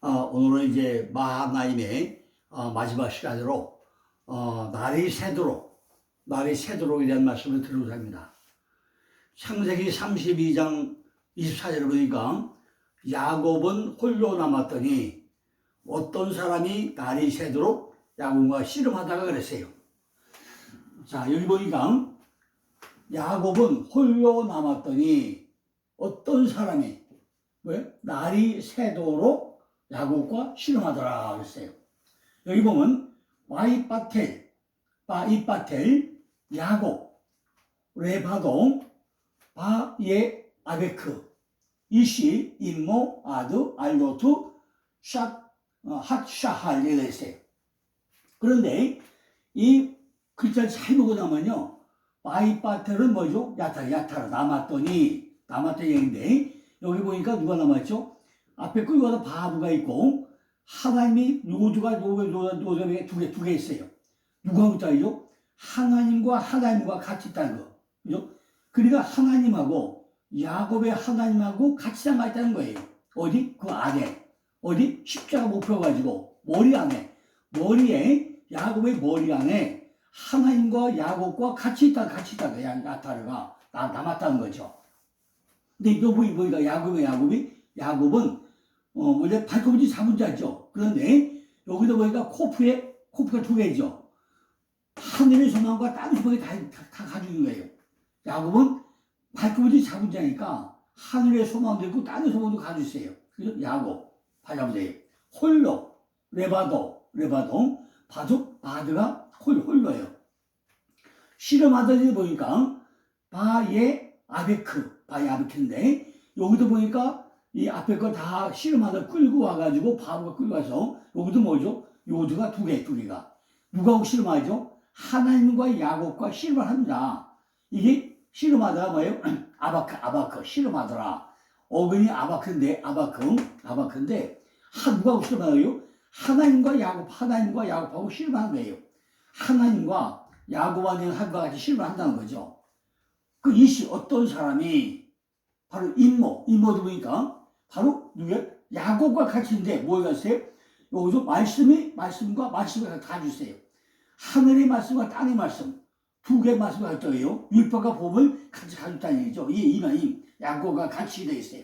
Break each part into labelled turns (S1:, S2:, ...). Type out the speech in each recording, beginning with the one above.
S1: 오늘은 이제 마하나임의 마지막 시간으로 날이 새도록에 대한 말씀을 드리고자 합니다. 창세기 32장 24절을 보니까 야곱은 홀로 남았더니 어떤 사람이 날이 새도록 야곱과 씨름하다가 그랬어요. 자, 여기 보니까 야곱은 홀로 남았더니 어떤 사람이 날이 새도록 야곱과 씨름하더라 그랬어요. 여기 보면 바이바텔, 야곱, 레바동, 바예 아베크, 이시, 임모, 아드, 알로트, 핫샤할 이렇게 있어요. 그런데 이 글자를 잘 보고 나면요, 바이바텔은 뭐죠? 야타라 남았더니 얘기인데 여기 보니까 누가 남았죠? 앞에 끌고 가서 바브가 있고 하나님이 요두가 두 개 있어요. 누가 붙어있죠? 하나님과 같이 있다는 거. 그죠? 그러니까 하나님하고 야곱의 하나님하고 같이 남아 있다는 거예요. 어디? 그 안에. 어디? 십자가 못 펴가지고 머리 안에. 야곱의 머리 안에 하나님과 야곱과 같이 있다. 야타르가 남았다는 거죠. 근데 또 보니까 야곱은 원래 발꿈치 잡은 자죠. 그런데 여기도 보니까 코프가 두 개죠. 하늘의 소망과 땅의 소망이 다 가지고 있는 거예요. 야곱은 발꿈치 잡은 자니까 하늘의 소망도 있고 땅의 소망도 가지고 있어요. 그래서 야곱, 발잡으세요. 홀로, 레바동, 바드가 홀로예요. 씨름하더니 보니까 바예 아베크인데 여기도 보니까 이 앞에 거 다 씨름하다 끌고 와가지고 바보가 끌고 와서 여기도 뭐죠? 요드가 두 개가 누가 씨름하죠? 하나님과 야곱과 씨름을 합니다. 이게 씨름하다가 뭐예요? 아바크 씨름하더라. 어근이 아바크인데 누가 씨름하요? 하나님과 야곱하고 씨름하는 거예요. 하나님과 야곱하고 같이 씨름을 한다는 거죠. 그 이시 어떤 사람이 바로 임모도 보니까 바로 누구야? 야곱과 같이 있는데 뭐가 있어요? 여기서 말씀과 다 주세요. 하늘의 말씀과 땅의 말씀 두 개의 말씀을 가지고 있어요. 율법과 법을 같이 가지고 있다는 얘기죠. 이게 야곱과 같이 되어 있어요.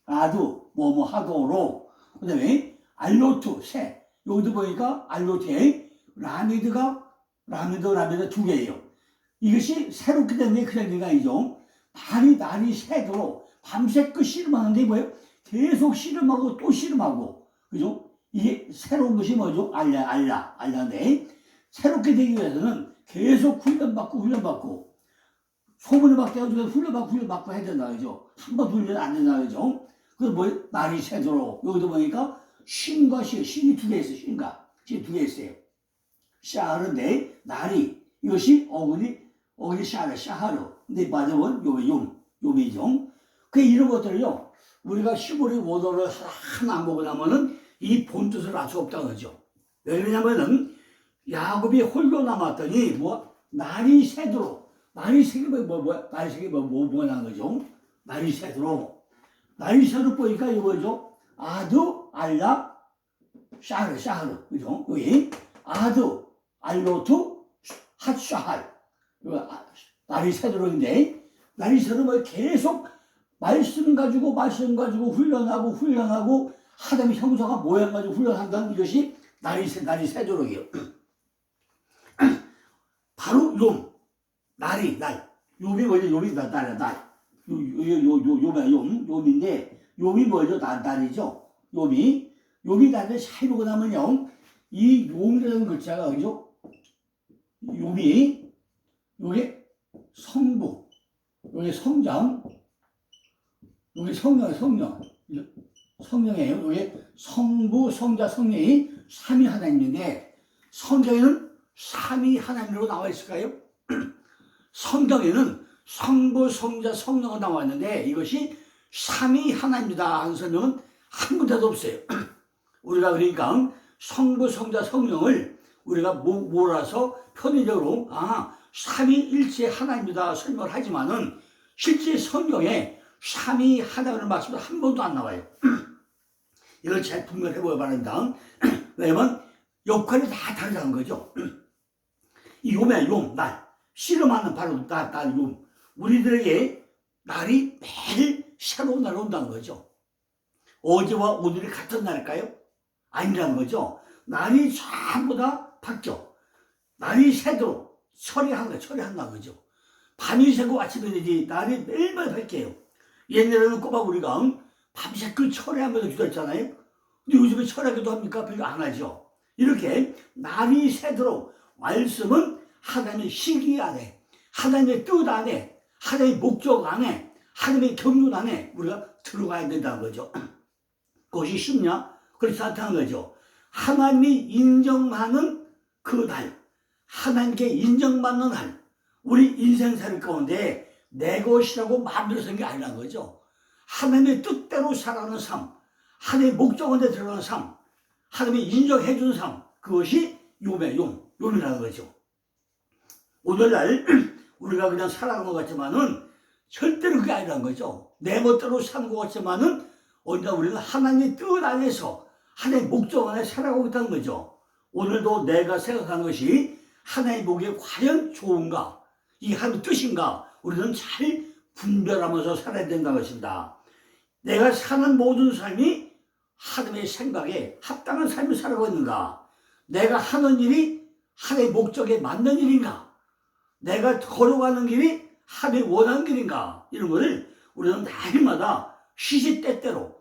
S1: 아두 하도로 그다음에 알로트 새 여기도 보니까 알로트에 라미드 두 개예요. 이것이 새롭기 때문에 그냥 얘기가 아니죠. 날이 새도록 밤새 씨름하는데 뭐예요? 계속 씨름하고 또 씨름하고 그죠? 이게 새로운 것이 뭐죠? 알라인데 새롭게 되기 위해서는 계속 훈련받고 소문을 받게 해가지고 훈련받고 해야 된다 그죠? 한 번 훈련 안 된다 그죠? 그래서 뭐예요? 날이 새도록 여기도 보니까 신과 신이 두 개 있어요. 신이 두 개 있어요. 샤르인데 날이 이것이 어글이 샤하르 근데 맞으면 요미죠. 그 이런 것들을요 우리가 시골의 원어를 하나 안 보고 나면은 이 본뜻을 알 수 없다고 하죠. 왜냐면은 야곱이 홀로 남았더니 날이 새도록 날이 새게 뭐가 나는 거죠. 날이 새도록 보니까 이거죠. 아두 알라 샤하르 그죠? 여기 아두 알로트 핫샤할 날이 새도록인데 날이 새도록 계속 말씀 가지고 훈련하고 하나님의 형상과 모양 가지고 훈련한다는 이것이 날이 새도록이에요. 바로 날 욤이 뭐죠? 욤이 날 욤인데 욤이 뭐죠? 날이죠. 욤이 날을 잘 보고 나면요 이 욤이라는 글자가 그죠? 욤이 요게 성부 요게 성장 요게 성령이에요. 요게 성부 성자 성령이 삼위 하나님인데 성경에는 삼위 하나님으로 나와 있을까요? 성경에는 성부 성자 성령가 나와 있는데 이것이 삼위 하나님이다 하는 설명은 한 군데도 없어요. 우리가 그러니까 성부 성자 성령을 우리가 몰아서 편의적으로 삼위일체 하나님이다 설명을 하지만은 실제 성경에 삼위 하나님을 말씀도 한 번도 안 나와요. 이걸 잘 분별해 보야 바란다. 왜냐면 역할이 다 다르다는 거죠. 이 욤이야, 욤, 날. 씨름하는 바로 날, 욤. 우리들에게 날이 매일 새로운 날이 온다는 거죠. 어제와 오늘이 같은 날일까요? 아니라는 거죠. 날이 전부 다 바뀌어. 날이 새도록 처리한다는 거죠. 밤이 새고 아침이 되지 날이 매일마다 바뀌어요. 옛날에는 꼬박 우리가 밤새 그 철회하면서 기도했잖아요. 근데 요즘에 철회하기도 합니까? 별로 안 하죠. 이렇게 날이 새도록 말씀은 하나님의 시기 안에, 하나님의 뜻 안에, 하나님의 목적 안에, 하나님의 경륜 안에 우리가 들어가야 된다는 거죠. 그것이 쉽냐? 그렇지 않다는 거죠. 하나님이 인정하는 그 날, 하나님께 인정받는 날, 우리 인생살이 가운데 내 것이라고 만들어서는 게 아니라는 거죠. 하나님의 뜻대로 살아가는 삶, 하나님의 목적원에 들어가는 삶, 하나님이 인정해 주는 삶, 그것이 욤이라는 거죠. 오늘날 우리가 그냥 살아가는 것 같지만은 절대로 그게 아니라는 거죠. 내 멋대로 사는 것 같지만은 언제나 우리는 하나님의 뜻 안에서 하나님의 목적 안에 살아가고 있다는 거죠. 오늘도 내가 생각하는 것이 하나님의 보기에 과연 좋은가, 이 하나님의 뜻인가, 우리는 잘 분별하면서 살아야 된다는 것입니다. 내가 사는 모든 삶이 하나님의 생각에 합당한 삶을 살아가고 있는가, 내가 하는 일이 하나님의 목적에 맞는 일인가, 내가 걸어가는 길이 하나님이 원하는 길인가, 이런 것을 우리는 날마다 시시때때로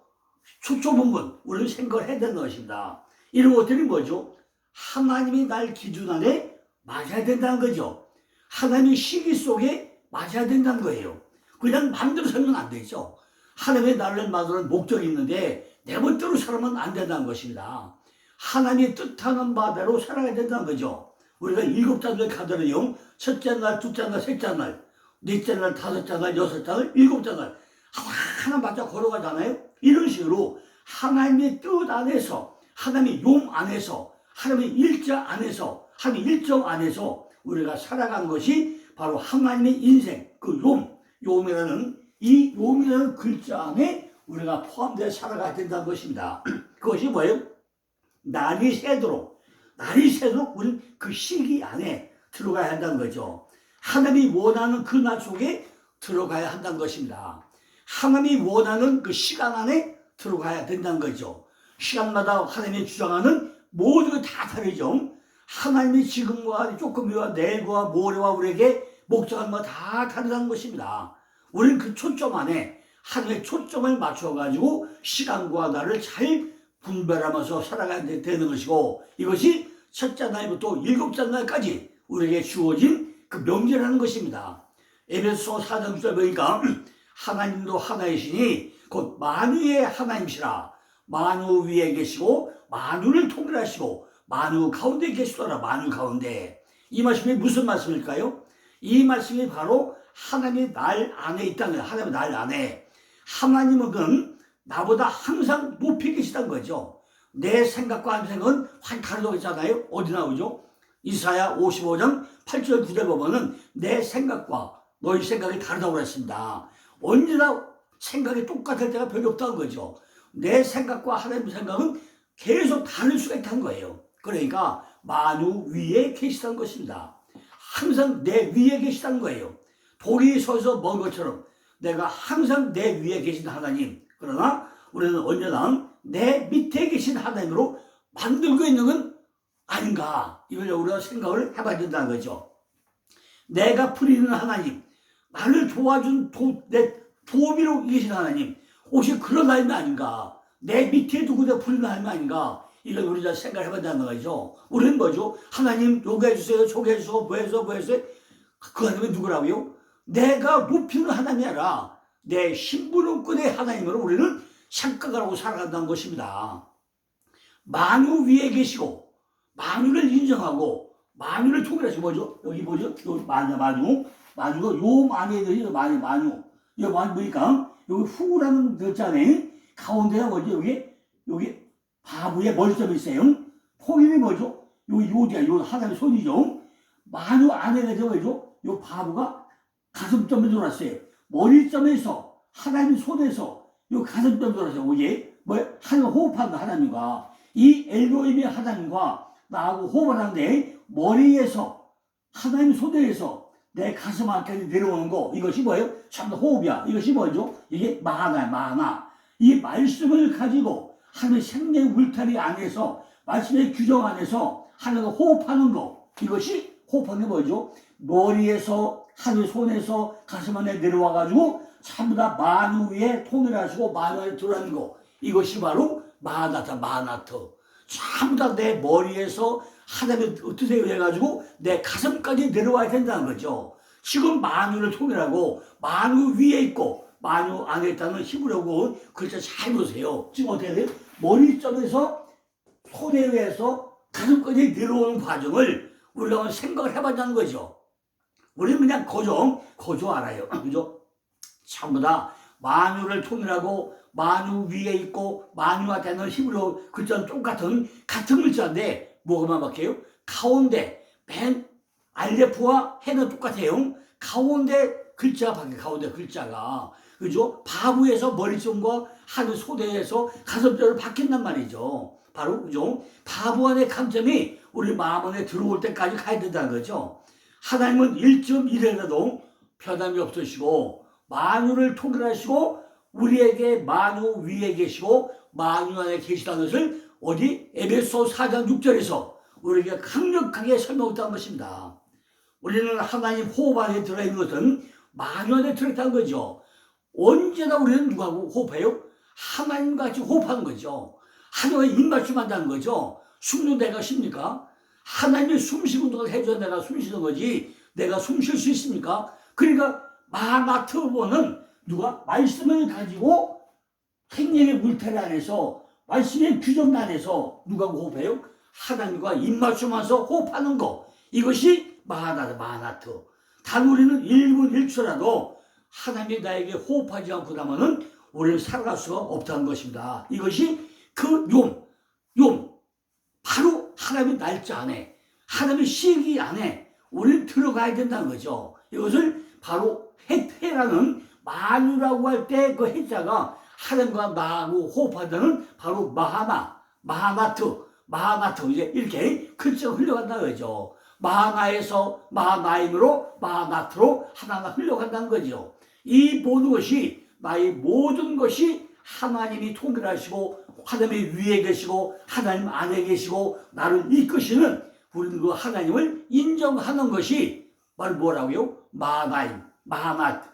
S1: 초초분분 우리는 생각을 해야 되는 것입니다. 이런 것들이 뭐죠? 하나님이 날 기준 안에 맞아야 된다는 거죠. 하나님의 시기 속에 맞아야 된다는 거예요. 그냥 마음대로 살면 안 되죠. 하나님의 나를 만드는 목적이 있는데 내 멋대로 살면 안 된다는 것입니다. 하나님의 뜻하는 바대로 살아야 된다는 거죠. 우리가 7잔을 가더라요. 첫째 날, 둘째 날, 셋째 날, 넷째 날, 다섯째 날, 여섯째 날, 일곱째 날 하나 맞아 걸어가잖아요. 이런 식으로 하나님의 뜻 안에서, 하나님의 욤 안에서, 하나님의 일자 안에서, 하나님의 일정 안에서 우리가 살아가는 것이 바로 하나님의 인생, 그 욤이라는 이 욤이라는 글자 안에 우리가 포함되어 살아가야 된다는 것입니다. 그것이 뭐예요? 날이 새도록 우리는 그 시기 안에 들어가야 한다는 거죠. 하나님이 원하는 그 날 속에 들어가야 한다는 것입니다. 하나님이 원하는 그 시간 안에 들어가야 된다는 거죠. 시간마다 하나님이 주장하는 모든 게 다 다르죠. 하나님이 지금과 조금이와 내일과 모레와 우리에게 목적한 거 다 다르다는 것입니다. 우리는 그 초점 안에 하나님의 초점을 맞춰가지고 시간과 날을 잘 분별하면서 살아가야 되는 것이고, 이것이 첫째 날부터 일곱째 날까지 우리에게 주어진 그 명제라는 것입니다. 에베소서 4장 9절 보니까 하나님도 하나이시니 곧 만유의 하나님이시라. 만유 위에 계시고 만유를 통일하시고 만유 가운데 계시더라. 만유 가운데. 이 말씀이 무슨 말씀일까요? 이 말씀이 바로 하나님의 날 안에 있다는 거예요. 하나님의 날 안에. 하나님은 나보다 항상 높이 계시다는 거죠. 내 생각과 생각은 확 다르다고 했잖아요. 어디 나오죠? 이사야 55장 8절 9절 보면은 내 생각과 너희 생각이 다르다고 했습니다. 언제나 생각이 똑같을 때가 별로 없다는 거죠. 내 생각과 하나님 생각은 계속 다를 수가 있다는 거예요. 그러니까 만유 위에 계시다는 것입니다. 항상 내 위에 계시다는 거예요. 돌이 서서 먼 것처럼 내가 항상 내 위에 계신 하나님, 그러나 우리는 언제나 내 밑에 계신 하나님으로 만들고 있는 건 아닌가, 이걸 우리가 생각을 해봐야 된다는 거죠. 내가 부리는 하나님, 나를 도와준 내 도우미로 계신 하나님, 혹시 그런 하나님이 아닌가, 내 밑에 두고 내가 부리는 하나님이 아닌가, 이걸 우리가 생각을 해봐야 된다는 거죠. 우리는 뭐죠? 하나님 요거 해주세요, 저거 해주세요, 뭐 해주세요. 그 하나님은 누구라고요? 내가 높이는 하나님이 아니라 내 신분권의 하나님으로 우리는 생각하고 살아간다는 것입니다. 만유 위에 계시고 만유를 인정하고 만유를 통일하시고, 뭐죠? 여기 뭐죠? 만유가 요 안에 들이 만유. 이 만유 보니까 여기 후라는 글자네 가운데가 뭐죠? 여기 바보의 머리점이 있어요. 통일이 뭐죠? 요 하나님의 손이죠. 만유 안에가 뭐죠? 요 바보가 가슴점에 들어왔어요. 머리점에서 하나님의 손에서 요 가슴뼈 들어서 이게 뭐 하나님 호흡하는 하나님과 이 엘로힘의 하나님과 나하고 호흡을 하는데 머리에서 하나님 손에서 내 가슴 안까지 내려오는 거 이것이 뭐예요? 참 호흡이야. 이것이 뭐죠? 이게 마하나야 마하나. 이 말씀을 가지고 하나님의 생명 울타리 안에서 말씀의 규정 안에서 하나님과 호흡하는 거 이것이 호흡하는 게 뭐죠? 머리에서 하나님의 손에서 가슴 안에 내려와 가지고 전부 다 만유 위에 통일하시고 만유 안에 들어가는 거 이것이 바로 마하나타 마하나트. 전부 다 내 머리에서 하나님의 뜻에 의해 가지고 내 가슴까지 내려와야 된다는 거죠. 지금 만유를 통일하고 만유 위에 있고 만유 안에 있다는 히브리어고 글자 잘 보세요. 지금 어떻게 돼요? 머리점에서 손에 의해서 가슴까지 내려오는 과정을 우리가 한번 생각을 해봤다는 거죠. 우리는 그냥 거저 알아요. 그죠? 전부 다 만유를 통일하고 만유 위에 있고 만유가 되는 히브리어 글자는 똑같은 같은 글자인데 뭐가만 바뀌어요? 가운데 맨 알레프와 해는 똑같아요. 가운데 글자가 바뀌어요. 가운데 글자가 그죠? 바부에서 머리점과 하늘 소대에서 가슴뼈를 바뀐단 말이죠. 바로 그죠? 바부 안의 감점이 우리 마음 안에 들어올 때까지 가야 된다는 거죠. 하나님은 1.1에라도 변함이 없으시고 만유를 통일하시고 우리에게 만유 위에 계시고 만유 안에 계시다는 것을 어디 에베소 4장 6절에서 우리에게 강력하게 설명했다는 것입니다. 우리는 하나님 호흡 안에 들어있는 것은 만유 안에 들어있다는 거죠. 언제나 우리는 누구하고 호흡해요? 하나님과 같이 호흡하는 거죠. 하나님과 입맞춤한다는 거죠. 숨도 내가 쉽니까? 하나님이 숨쉬는 운동을 해줘야 내가 숨쉬는 거지 내가 숨 쉴 수 있습니까? 그러니까 마하나트보는 누가 말씀을 가지고 생명의 물타리 안에서 말씀의 규정 안에서 누가 호흡해요? 하나님과 입맞춤하면서 호흡하는 거 이것이 마하나트. 단 우리는 1분 1초라도 하나님이 나에게 호흡하지 않고 나면은 우리는 살아갈 수가 없다는 것입니다. 이것이 그 바로 하나님의 날짜 안에 하나님의 시기 안에 우리는 들어가야 된다는 거죠. 이것을 바로 해라는 만유라고 할 때 그 해자가 하나님과 나하고 호흡하다는 바로 마하나트 이제 이렇게 글자가 흘러간다는 거죠. 마하나에서 마하나임으로 마하나트로 하나가 흘러간다는 거죠. 이 모든 것이 나의 모든 것이 하나님이 통일하시고 하나님이 위에 계시고 하나님 안에 계시고 나를 이끄시는 우리는 그 하나님을 인정하는 것이 바로 뭐라고요?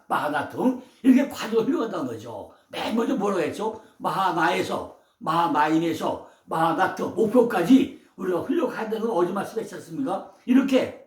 S1: 마하나트 이렇게 과정을 흘러간다는 거죠. 맨 먼저 뭐라고 했죠? 마하나임에서 마하나트 목표까지 우리가 흘러간다는 건 어제 말씀했지 않습니까? 이렇게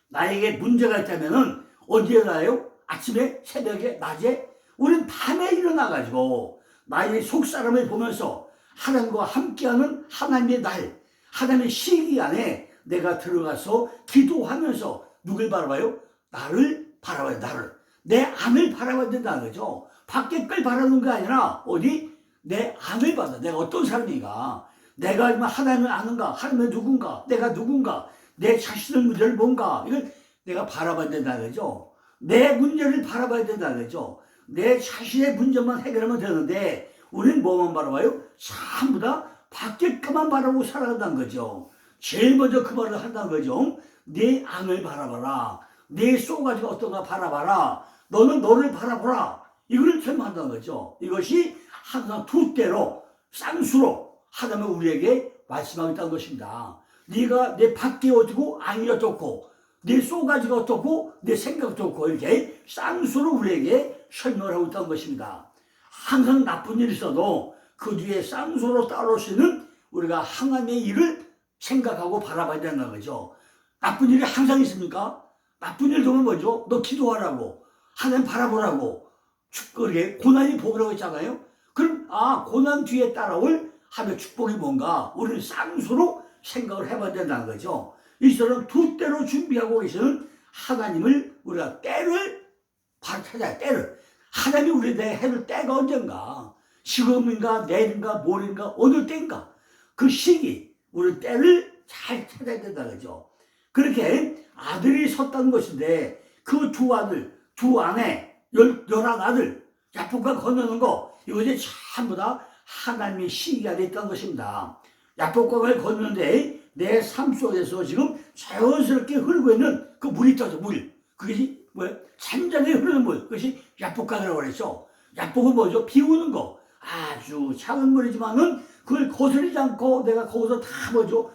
S1: 나에게 문제가 있다면은 언제 나요? 아침에, 새벽에, 낮에? 우리는 밤에 일어나가지고 나의 속사람을 보면서 하나님과 함께하는 하나님의 날, 하나님의 시기 안에 내가 들어가서 기도하면서 누굴 바라봐요? 나를 바라봐요. 나를. 내 안을 바라봐야 된다는 거죠. 밖에 걸 바라는 게 아니라 어디? 내 안을 봐라. 내가 어떤 사람인가? 내가 하나님을 아는가? 하나님은 누군가? 내가 누군가? 내 자신의 문제를 뭔가? 이걸 내가 바라봐야 된다는 거죠. 내 문제를 바라봐야 된다는 거죠. 내 자신의 문제만 해결하면 되는데 우리는 뭐만 바라봐요? 전부 다 밖에 것만 바라보고 살아간다는 거죠. 제일 먼저 그 말을 한다는 거죠. 내 안을 바라봐라. 내 속가지가 어떤가 바라봐라. 너는 너를 바라보라. 이걸 설명한다는 거죠. 이것이 항상 두 때로 쌍수로 하나님은 우리에게 말씀하겠다는 것입니다. 네가 내 밖에 어떻고 안이 어떻고 내 속가지가 어떻고 내 생각 어떻고 이렇게 쌍수로 우리에게 설명을 하고 있다는 것입니다. 항상 나쁜 일이 있어도 그 뒤에 쌍수로 따라오시는 우리가 하나님의 일을 생각하고 바라봐야 된다는 거죠. 나쁜 일이 항상 있습니까? 나쁜 일 되면 뭐죠? 너 기도하라고 하나님 바라보라고 그렇게 고난이 복이라고 했잖아요. 그럼 고난 뒤에 따라올 하나님의 축복이 뭔가 우리는 쌍수로 생각을 해봐야 된다는 거죠. 이처럼 두 때로 준비하고 계시는 하나님을 우리가 때를 찾아야 때를 하나님이 우리에게 해줄 때가 언젠가 지금인가 내일인가 모레인가 어느 때인가 그 시기 우리 때를 잘 찾아야 된다는 거죠. 그렇게 아들이 섰다는 것인데 그 두 아들 두 아내 11 아들 야복강 건너는 거, 이것이 전부 다 하나님의 시기가 됐던 것입니다. 야복강을 건너는데 내 삶 속에서 지금 자연스럽게 흐르고 있는 그 물이 있죠, 물. 그것이 뭐예요? 잔잔히 흐르는 물. 그것이 야복강이라고 그랬죠. 야복은 뭐죠? 비 오는 거. 아주 작은 물이지만은 그걸 거스르지 않고 내가 거기서 다 뭐죠?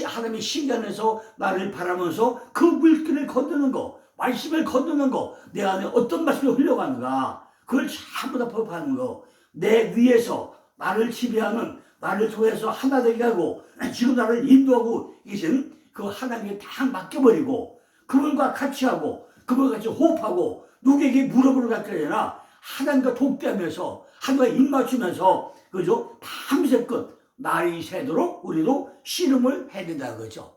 S1: 하나님의 시기 안에서 나를 바라면서 그 물길을 건너는 거, 말씀을 건너는 거, 내 안에 어떤 말씀이 흘러가는가, 그걸 전부 다 법하는 거, 내 위에서 나를 지배하는, 나를 통해서 하나 되게 하고, 지금 나를 인도하고 계신 그 하나님께 다 맡겨버리고, 그분과 같이 하고, 그분과 같이 호흡하고, 누구에게 물어보는 것 같으나, 하나님과 독대하면서, 하나님과 입맞추면서, 그죠? 밤새껏 날이 새도록 우리도 씨름을 해야 된다는 거죠.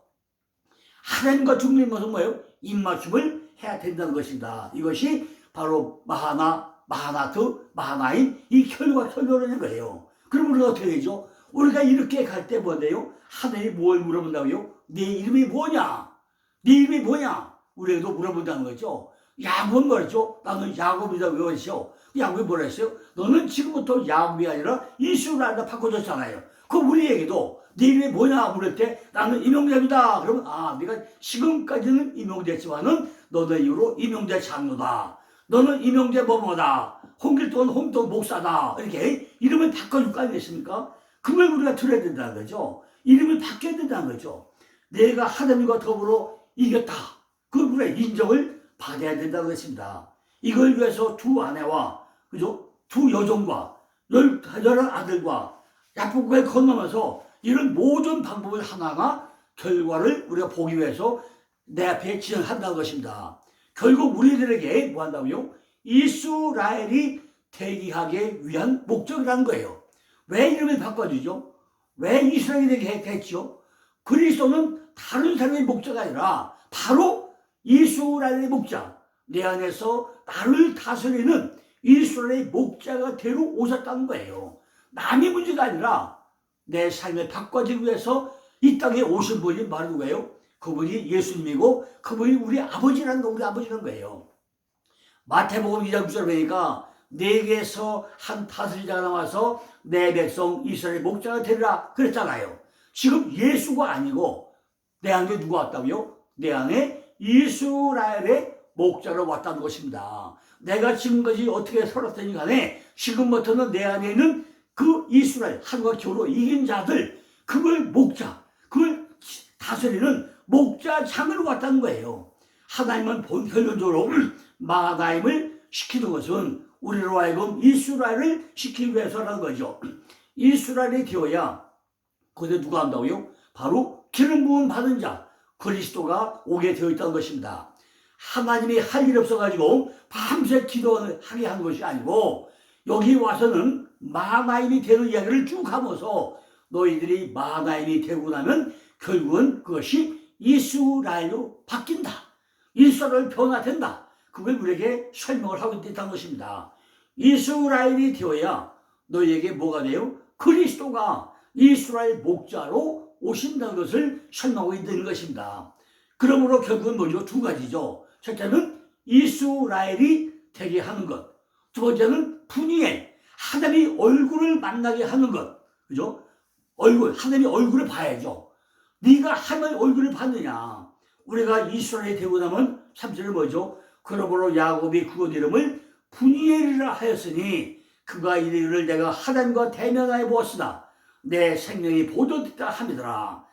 S1: 하나님과 죽는 것은 뭐예요? 입맞춤을 해야 된다는 것입니다. 이것이 바로 마하나인 이 결과론인 거예요. 그럼 우리가 어떻게 되죠? 우리가 이렇게 갈 때 뭔데요? 하나님이 뭘 물어본다고요? 네 이름이 뭐냐? 네 이름이 뭐냐? 우리에게도 물어본다는 거죠. 야곱은 뭐랬죠? 나는 야곱이라고 그러죠. 야곱이 뭐라 했어요? 너는 지금부터 야곱이 아니라 이스라엘로 바꿔줬잖아요. 그 우리에게도 네 이름이 뭐냐 물을 때 나는 임용대입니다. 그러면 네가 지금까지는 임용됐지만은 너는 이후로 임용대 장로다. 너는 임용대 뭐뭐다. 홍길동은 홍길동 목사다. 이렇게 이름을 바꿔줄 거 아니겠습니까? 그걸 우리가 들어야 된다는 거죠. 이름을 바뀌어야 된다는 거죠. 내가 하나님과 더불어 이겼다. 그걸 우리가 인정을 받아야 된다는 것입니다. 이걸 위해서 두 아내와 그죠? 두 여종과 11 아들과 야복강을 건너면서 이런 모든 방법을 하나가 결과를 우리가 보기 위해서 내 앞에 진행한다는 것입니다. 결국 우리들에게 뭐 한다고요? 이스라엘이 대기하기 위한 목적이라는 거예요. 왜 이름을 바꿔주죠? 왜 이스라엘이 되게 했죠? 그리스도는 다른 사람의 목적이 아니라 바로 이스라엘의 목자, 내 안에서 나를 다스리는 이스라엘의 목자가 되러 오셨다는 거예요. 남의 문제가 아니라 내 삶을 바꿔주기 위해서 이 땅에 오신 분이 바로 누구예요? 그분이 예수님이고 그분이 우리 아버지라는 거, 우리 아버지라는 거예요. 마태복음 2장 9절 보니까 내게서 한 다스리자가 나와서 내 백성 이스라엘 목자가 되리라 그랬잖아요. 지금 예수가 아니고 내 안에 누가 왔다고요? 내 안에 이스라엘의 목자로 왔다는 것입니다. 내가 지금까지 어떻게 살았더니 간에 지금부터는 내 안에 있는 그 이스라엘 하나님과 겨루 이긴 자들, 그걸 목자, 그걸 다스리는 목자장으로 왔다는 거예요. 하나님은 본결론적으로 마하나임을 시키는 것은 우리로 하여금 이스라엘을 시키기 위해서라는 거죠. 이스라엘이 되어야 그런데 누가 한다고요? 바로 기름 부음 받은 자 그리스도가 오게 되어 있다는 것입니다. 하나님이 할 일 없어가지고 밤새 기도하게 한 것이 아니고 여기 와서는 마하나임이 되는 이야기를 쭉 하면서 너희들이 마하나임이 되고 나면 결국은 그것이 이스라엘로 바뀐다. 이스라엘 변화된다. 그걸 우리에게 설명을 하고 있다는 것입니다. 이스라엘이 되어야 너희에게 뭐가 돼요? 그리스도가 이스라엘 목자로 오신다는 것을 설명하고 있는 것입니다. 그러므로 결국은 뭐죠? 두 가지죠. 첫째는 이스라엘이 되게 하는 것. 두 번째는 분이엘, 하나님의 얼굴을 만나게 하는 것. 그죠? 하나님의 얼굴을 봐야죠. 네가 하나님의 얼굴을 봤느냐. 우리가 이스라엘이 되고 나면 3절에 뭐죠? 그러므로 야곱이 그곳 이름을 분이엘이라 하였으니 그가 이르기를 내가 하나님과 대면하여 보았으나 내 생명이 보존됐다 함이더라.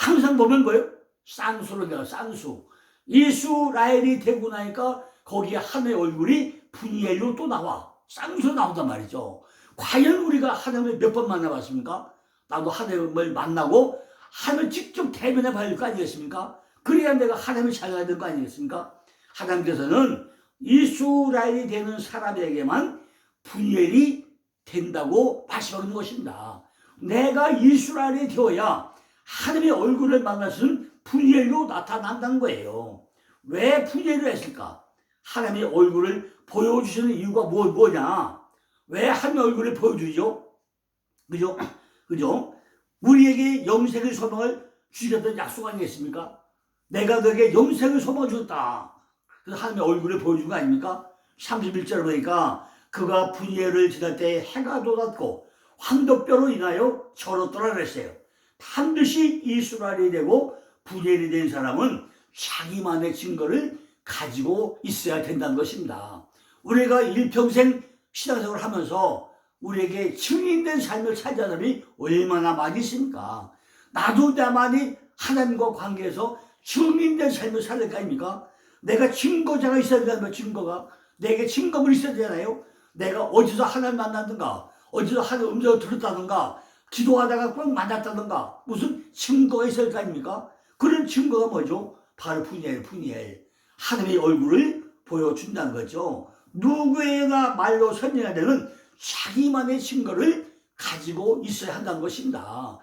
S1: 항상 보면 뭐예요? 쌍수로 내가 쌍수. 이스라엘이 되고 나니까 거기에 하나님의 얼굴이 분이엘로 또 나와. 쌍수로 나온단 말이죠. 과연 우리가 하나님을 몇 번 만나봤습니까? 나도 하나님을 만나고 하나님을 직접 대면해 봐야 될 거 아니겠습니까? 그래야 내가 하나님을 찾아야 될 거 아니겠습니까? 하나님께서는 이스라엘이 되는 사람에게만 분이엘이 된다고 말씀하는 것입니다. 내가 이스라엘이 되어야 하나님의 얼굴을 만나서는 분이엘로 나타난다는 거예요. 왜 분이엘을 했을까? 하나님의 얼굴을 보여주시는 이유가 뭐냐? 왜 하나님의 얼굴을 보여주죠? 그죠? 우리에게 영생의 소망을 주셨던 약속 아니겠습니까? 내가 너에게 영생의 소망을 주었다. 그래서 하나님의 얼굴을 보여준 거 아닙니까? 31절 보니까 그가 분예를 지날 때 해가 돋았고 환도뼈로 인하여 절었더라 그랬어요. 반드시 이스라엘이 되고 분예이 된 사람은 자기만의 증거를 가지고 있어야 된다는 것입니다. 우리가 일평생 신앙생활을 하면서 우리에게 증인된 삶을 찾는 사람이 얼마나 많이 있습니까? 나도 나만이 하나님과 관계에서 증인된 삶을 살릴 거 아닙니까? 내가 증거자가 있어야 된다는 거, 증거가. 내게 증거물이 있어야 되잖아요. 내가 어디서 하나님 만났는가, 어디서 하나님 음성을 들었다든가, 기도하다가 꼭 만났다든가, 무슨 증거가 있어야 될 거 아닙니까? 그런 증거가 뭐죠? 바로 푸니엘. 하나님의 얼굴을 보여준다는 거죠. 누구에나 말로 설명해야 되는 자기만의 증거를 가지고 있어야 한다는 것입니다.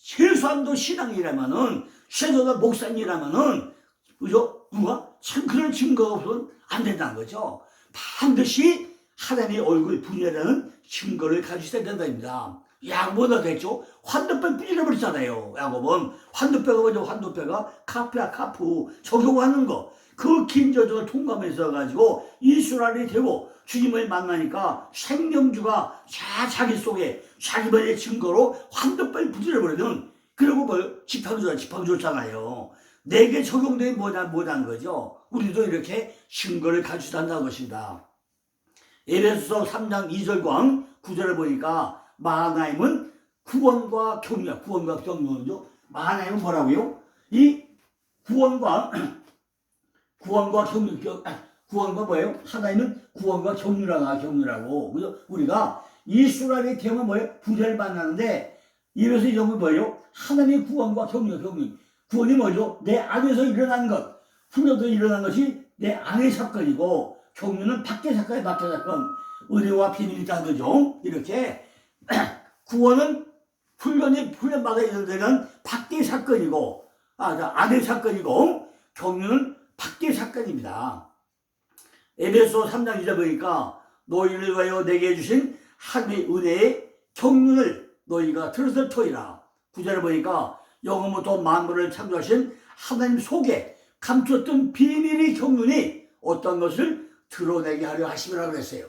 S1: 최소한도 신앙이라면은, 최소한도 목사님이라면은, 그죠? 누가? 참 그런 증거가 없으면 안 된다는 거죠. 반드시 하나님의 얼굴 분이라는 증거를 가지고 있어야 된다입니다. 야곱은 어땠죠? 환도뼈 삐질러버렸잖아요. 야곱은 환도뼈가 뭐죠? 환도뼈가 카프야 카프 적용하는 거. 그 긴 저정을 통과하면서 가지고 이스라엘이 되고 주님을 만나니까 생명주가 자기 속에 자기만의 증거로 환도뼈를 부질러버리는, 그리고 뭐 지팡이 줬잖아요. 내게 적용되지 못한 거죠. 우리도 이렇게 증거를 가지고 한다는 것입니다. 에베소서 3장 2절과 9절을 보니까 마하나임은 구원과 경륜이죠. 마하나임은 뭐라고요? 이 구원과 뭐예요? 하나님은 구원과 경륜이라고. 그래서 우리가 이스라엘의 대응은 뭐예요? 부자를 만나는데, 이래서 이 점은 뭐예요? 하나님의 구원과 경륜. 구원이 뭐죠? 내 안에서 일어난 것, 훈련도 일어난 것이 내 안의 사건이고, 경륜은 밖의 사건이에요. 밖의 사건. 은혜와 비밀이 있다는 거죠. 이렇게 구원은 훈련받아 있는 데는 밖의 사건이고, 안의 사건이고, 경륜은 밖의 사건입니다. 에베소 3장 2절 보니까 너희를 위하여 내게 주신 하나님의 은혜의 경륜을 너희가 들었을 터이라. 9절을 보니까 영원부터 만물을 창조하신 하나님 속에 감췄던 비밀의 경륜이 어떤 것을 드러내게 하려 하심이라고 그랬어요.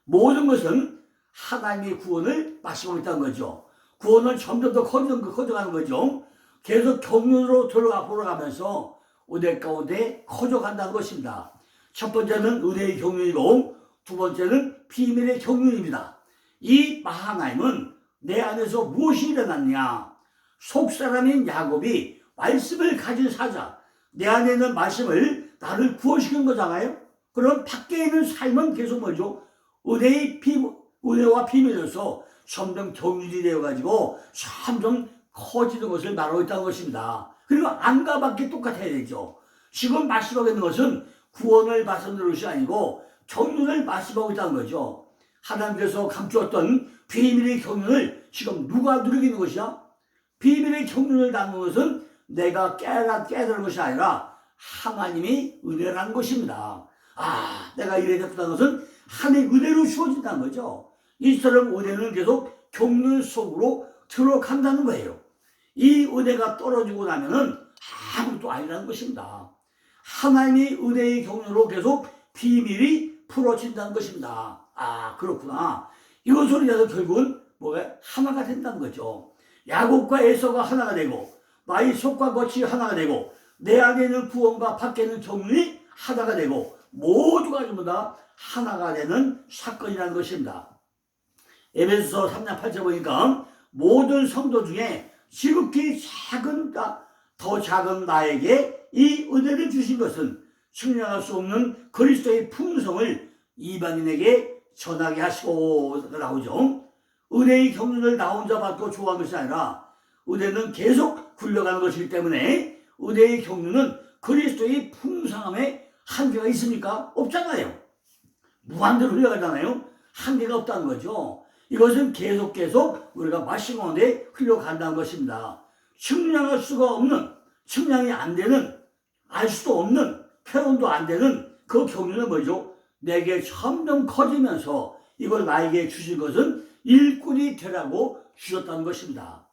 S1: 모든 것은 하나님의 구원을 말씀하고 있다는 거죠. 구원은 점점 더 커져가는 거죠. 계속 경륜으로 돌아가면서 은혜 가운데 커져간다는 것입니다. 첫 번째는 은혜의 경륜이고, 두 번째는 비밀의 경륜입니다. 이 마하나임은 내 안에서 무엇이 일어났냐? 속사람인 야곱이 말씀을 가진 사자, 내 안에 있는 말씀을 나를 구원시킨 거잖아요. 그럼 밖에 있는 삶은 계속 뭐죠? 은혜와 비밀로서 점점 경륜이 되어가지고 점점 커지는 것을 말하고 있다는 것입니다. 그리고 안과 밖에 똑같아야 되죠. 지금 말씀하고 있는 것은 구원을 말씀드리는 것이 아니고 경륜을 말씀하고 있다는 거죠. 하나님께서 감추었던 비밀의 경륜을 지금 누가 누리고 있는 것이야? 비밀의 경륜을 나누는 것은 내가 깨달은 것이 아니라 하나님이 은혜라는 것입니다. 내가 이래 됐다는 것은 하나님의 은혜로 주어진다는 거죠. 이처럼 은혜는 계속 경륜 속으로 들어간다는 거예요. 이 은혜가 떨어지고 나면은 아무것도 아니라는 것입니다. 하나님의 은혜의 경륜으로 계속 비밀이 풀어진다는 것입니다. 그렇구나. 이것으로 인해서 결국은 하나가 된다는 거죠. 야곱과 에서가 하나가 되고, 나의 속과 겉이 하나가 되고, 내 안에 있는 구원과 밖에 있는 경륜이 하나가 되고, 모두가 전부 다 하나가 되는 사건이라는 것입니다. 에베소서 3장 8절 보니까 모든 성도 중에 지극히 더 작은 나에게 이 은혜를 주신 것은 측량할 수 없는 그리스도의 풍성을 이방인에게 전하게 하시고 나오죠. 은혜의 경륜을 나 혼자 받고 좋아하는 것이 아니라 은혜는 계속 굴려가는 것이기 때문에 은혜의 경륜은 그리스도의 풍성함에 한계가 있습니까? 없잖아요. 무한대로 흘러가잖아요. 한계가 없다는 거죠. 이것은 계속 우리가 마신 가운데 흘러간다는 것입니다. 측량할 수가 없는, 측량이 안 되는, 알 수도 없는, 표현도 안 되는 그 경륜은 뭐죠? 내게 점점 커지면서 이걸 나에게 주신 것은 일꾼이 되라고 주셨다는 것입니다.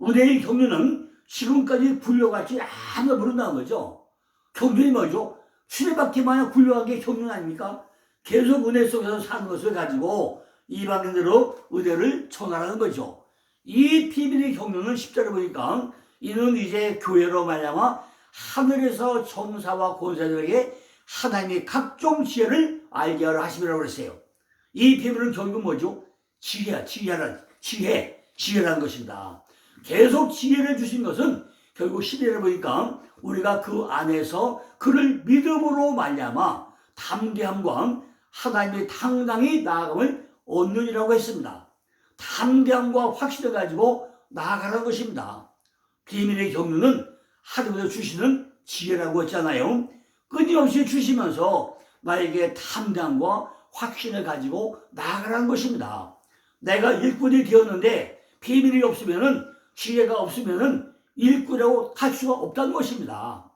S1: 은혜의 경륜은 지금까지 굴려갈지 아무도 모른다는 거죠. 경륜이 뭐죠? 수레바퀴 마냥 굴려간 게 경륜 아닙니까? 계속 은혜 속에서 사는 것을 가지고 이방인으로 은혜를 전하라는 거죠. 이 비밀의 경륜은 10절에 보니까 이는 이제 교회로 말미암아 하늘에서 정사와 권세들에게 하나님이 각종 지혜를 알게 하려 하심이라고 그랬어요. 이 비밀은 결국 뭐죠? 지혜라는 것입니다. 계속 지혜를 주신 것은 결국 11절에 보니까 우리가 그 안에서 그를 믿음으로 말미암아 담대함과 하나님의 당당히 나아감을 얻느니라고 했습니다. 담대함과 확신을 가지고 나아가는 것입니다. 비밀의 경륜은 하나님께서 주시는 지혜라고 했잖아요. 끊임없이 주시면서 나에게 담대함과 확신을 가지고 나아가라는 것입니다. 내가 일꾼이 되었는데 비밀이 없으면은, 지혜가 없으면은 일꾼이라고 할 수가 없다는 것입니다.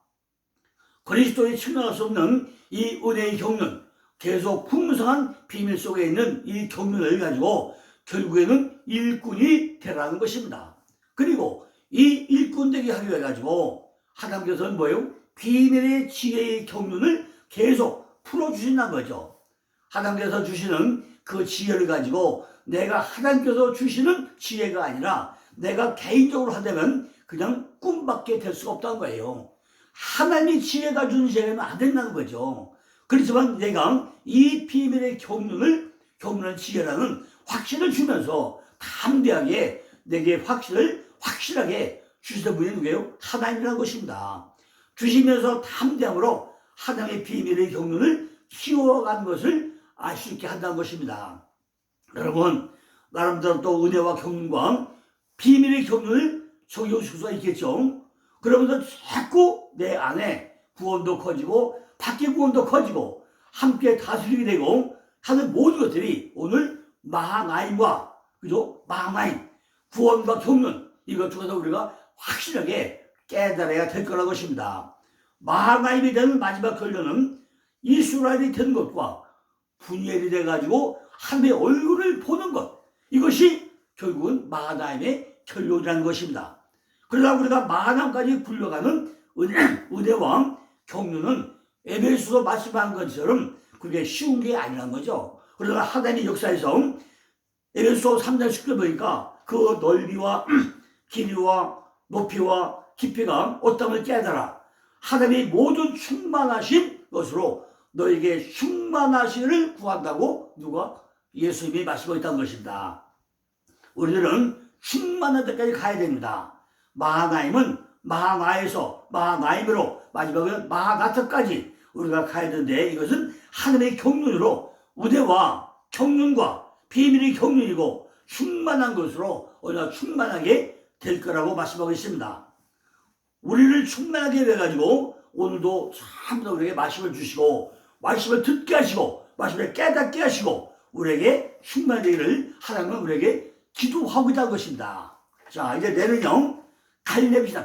S1: 그리스도의 측량할 수 없는 이 은혜의 경륜, 계속 풍성한 비밀 속에 있는 이 경륜을 가지고 결국에는 일꾼이 되라는 것입니다. 그리고 이 일꾼 되게 하기 위해 가지고 하나님께서는 뭐예요? 비밀의 지혜의 경륜을 계속 풀어주신다는 거죠. 하나님께서 주시는 그 지혜를 가지고 내가 하나님께서 주시는 지혜가 아니라 내가 개인적으로 한다면 그냥 꿈밖에 될 수가 없다는 거예요. 하나님이 지혜가 주는 지혜는 안 된다는 거죠. 그렇지만 내가 이 비밀의 경륜을 지혜라는 확신을 주면서 담대하게 내게 확실하게 주시는 분이 누구예요? 하나님이라는 것입니다. 주시면서 담대함으로 하나님의 비밀의 경륜을 키워가는 것을 알 수 있게 한다는 것입니다. 여러분, 나름대로 또 은혜와 경륜과 비밀의 경륜을 적용할 수가 있겠죠. 그러면서 자꾸 내 안에 구원도 커지고 밖에 구원도 커지고 함께 다스리게 되고 하는 모든 것들이 오늘 마하나임과, 그죠? 마하나임, 구원과 경륜, 이것 중에서 우리가 확실하게 깨달아야 될 거라는 것입니다. 마하나임이 되는 마지막 결론은 이스라엘이 되는 것과 분열이 돼가지고 하나님의 얼굴을 보는 것, 이것이 결국은 마하나임의 결론이라는 것입니다. 그러다 우리가 마하나임까지 굴러가는 은혜와 경륜은 에베소서 말씀한 것처럼 그게 쉬운 게 아니라는 거죠. 그러나 하나님의 역사에서 에베소 3장 10절 보니까 그 넓이와 길이와 높이와 깊이가 어떠함을 깨달아 하나님의 모든 충만하신 것으로 너에게 충만하시를 구한다고 누가? 예수님이 말씀하고 있다는 것입니다. 우리들은 충만한 데까지 가야 됩니다. 마하나임은 마하나에서 마하나임으로 마지막은 마하나트까지 우리가 가야 되는데, 이것은 하나님의 경륜으로 은혜와 경륜과 비밀의 경륜이고 충만한 것으로 우리가 충만하게 될 거라고 말씀하고 있습니다. 우리를 충만하게 해가지고 오늘도 참 더 우리에게 말씀을 주시고 말씀을 듣게 하시고 말씀을 깨닫게 하시고 우리에게 충만하기를 하나님은 우리에게 기도하고 있다는 것입니다. 자, 이제 내일은요 갈렙이다.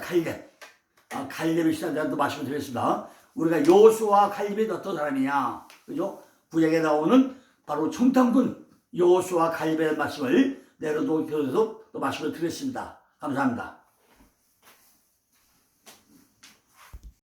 S1: 갈렙의 시대에 대한 또 말씀을 드리겠습니다. 우리가 여호수아와 갈렙이 어떤 사람이냐, 그죠? 구약에 나오는 바로 정탐꾼 여호수아와 갈렙의 말씀을 내일도 교회에서 또 말씀을 드리겠습니다. 감사합니다.